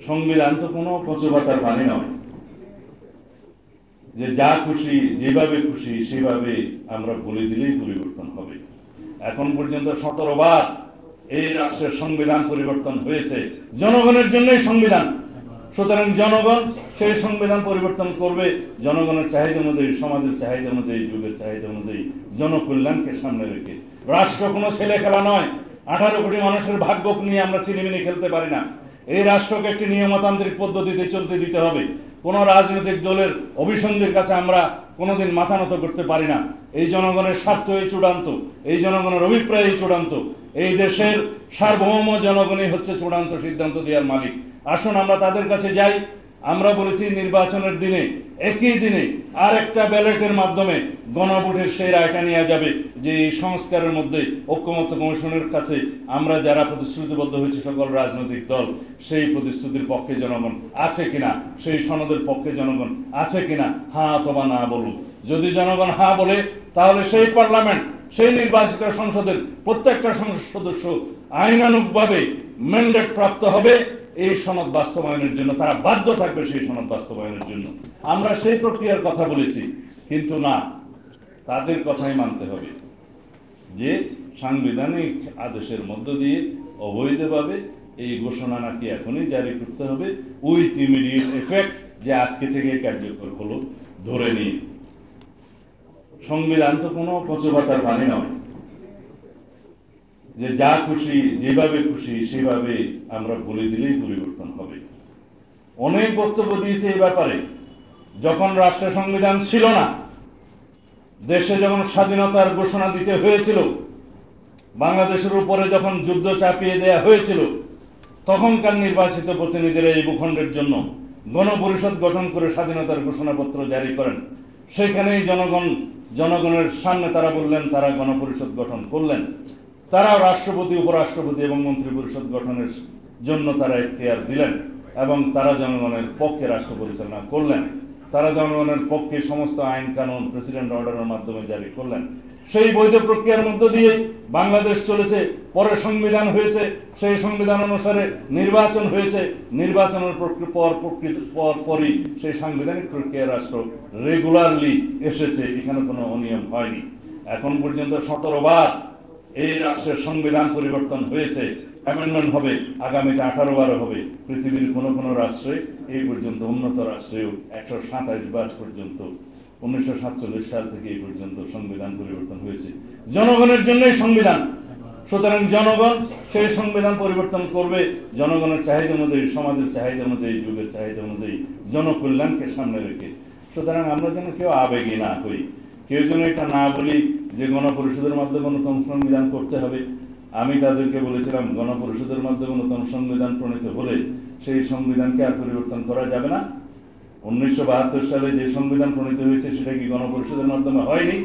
সংবিধান তো কোনো কচুপাতার পানি নয় যে যা খুশি যেভাবে খুশি সেভাবে আমরা বলে দিলেই পরিবর্তন হবে। এখন পর্যন্ত 17 বার এই রাষ্ট্রের সংবিধান পরিবর্তন হয়েছে, জনগণের জন্যই সংবিধান। সুতরাং জনগণ সেই সংবিধান পরিবর্তন করবে জনগণের চাহিদা অনুযায়ী, সমাজের চাহিদা অনুযায়ী, যুগের চাহিদা অনুযায়ী, জনকল্যাণকে সামনে রেখে। রাষ্ট্র কোনো ছেলে খেলা নয়। 18 কোটি মানুষের ভাগ্য নিয়ে আমরা চিনিমিনি খেলতে পারি না। এই রাষ্ট্রকে একটি নিয়মতান্ত্রিক পদ্ধতিতে চলতে দিতে হবে। কোন রাজনৈতিক দলের অভিসন্ধির কাছে আমরা কোনোদিন মাথা নত করতে পারি না। এই জনগণের স্বার্থই চূড়ান্ত, এই জনগণের অভিপ্রায়ই চূড়ান্ত। এই দেশের সার্বভৌম জনগণই হচ্ছে চূড়ান্ত সিদ্ধান্ত দেওয়ার মালিক। আসুন আমরা তাদের কাছে যাই। আমরা বলেছি নির্বাচনের দিনে, একই দিনে আর একটা ব্যালটের মাধ্যমে গণভোটের সেই রায়টা নেওয়া যাবে যে এই সংস্কারের মধ্যে ঐক্যমত্য কমিশনের কাছে আমরা যারা প্রতিশ্রুতিবদ্ধ হয়েছে সকল রাজনৈতিক দল, সেই প্রতিশ্রুতির পক্ষে জনগণ আছে কিনা, সেই সনদের পক্ষে জনগণ আছে কিনা, হ্যাঁ অথবা না বলুন। যদি জনগণ হ্যাঁ বলে তাহলে সেই পার্লামেন্ট, সেই নির্বাচিত সংসদের প্রত্যেকটা সংসদ সদস্য আইনানুগভাবে ম্যান্ডেট প্রাপ্ত হবে এই সনদ বাস্তবায়নের জন্য। তারা বাধ্য থাকবে সেই সনদ বাস্তবায়নের জন্য। আমরা সেই প্রক্রিয়ার কথা বলেছি, কিন্তু না, তাদের কথাই মানতে হবে যে সাংবিধানিক আদেশের মধ্য দিয়ে অবৈধভাবে এই ঘোষণা নাকি এখনই জারি করতে হবে উইথ ইমিডিয়েট এফেক্ট, যে আজকে থেকে কার্যকর হলো ধরে নিয়ে। সংবিধান তো কোনো কচুপাতার পানি নয় যে যা খুশি যেভাবে খুশি সেভাবে আমরা বলে দিলেই পরিবর্তন হবে। অনেক বক্তব্য দিয়েছে এই ব্যাপারে। যখন রাষ্ট্র সংবিধান ছিল না, দেশে যখন স্বাধীনতার ঘোষণা দিতে হয়েছিল, বাংলাদেশের উপরে যখন যুদ্ধ চাপিয়ে দেয়া হয়েছিল, তখনকার নির্বাচিত প্রতিনিধিরা এই ভূখণ্ডের জন্য গণপরিষদ গঠন করে স্বাধীনতার ঘোষণাপত্র জারি করেন। সেখানেই জনগণের সামনে তারা বললেন, তারা গণপরিষদ গঠন করলেন। তারাও রাষ্ট্রপতি, উপরাষ্ট্রপতি এবং মন্ত্রী পরিষদ গঠনের জন্য তারা এখতিয়ার দিলেন এবং তারা জনগণের পক্ষে রাষ্ট্র পরিচালনা করলেন। তারা জনগণের পক্ষে সমস্ত আইন কানুন প্রেসিডেন্ট অর্ডারের মাধ্যমে জারি করলেন। সেই বৈধ প্রক্রিয়ার মধ্য দিয়ে বাংলাদেশ চলেছে। পরে সংবিধান হয়েছে, সেই সংবিধান অনুসারে নির্বাচন হয়েছে। নির্বাচনের পরই সেই সাংবিধানিক প্রক্রিয়া রাষ্ট্র রেগুলারলি এসেছে, এখানে কোনো অনিয়ম হয়নি। এখন পর্যন্ত 17 বার এই রাষ্ট্রের সংবিধান পরিবর্তন হয়েছে, অ্যামেন্ডমেন্ট হবে, আগামীতে 18 বারও হবে। পৃথিবীর কোনো রাষ্ট্রে এই পর্যন্ত, উন্নত রাষ্ট্রেও 127 বার পর্যন্ত 1947 সাল থেকে এই পর্যন্ত সংবিধান পরিবর্তন হয়েছে। জনগণের জন্যই সংবিধান। সুতরাং জনগণ সেই সংবিধান পরিবর্তন করবে জনগণের চাহিদা অনুযায়ী, সমাজের চাহিদা অনুযায়ী, যুগের চাহিদা অনুযায়ী, জনকল্যাণকে সামনে রেখে। সুতরাং আমরা যেন কেউ আবেগী না হই, কেউ যেন এটা না বলি যে গণপরিষদের মাধ্যমে নতুন সংবিধান করতে হবে। আমি তাদেরকে বলেছিলাম, গণপরিষদের মাধ্যমে নতুন সংবিধান প্রণীত হলে সেই সংবিধানকে আর পরিবর্তন করা যাবে না। 1972 সালে যে সংবিধান প্রণীত হয়েছে সেটা কি গণপরিষদের মাধ্যমে হয়নি?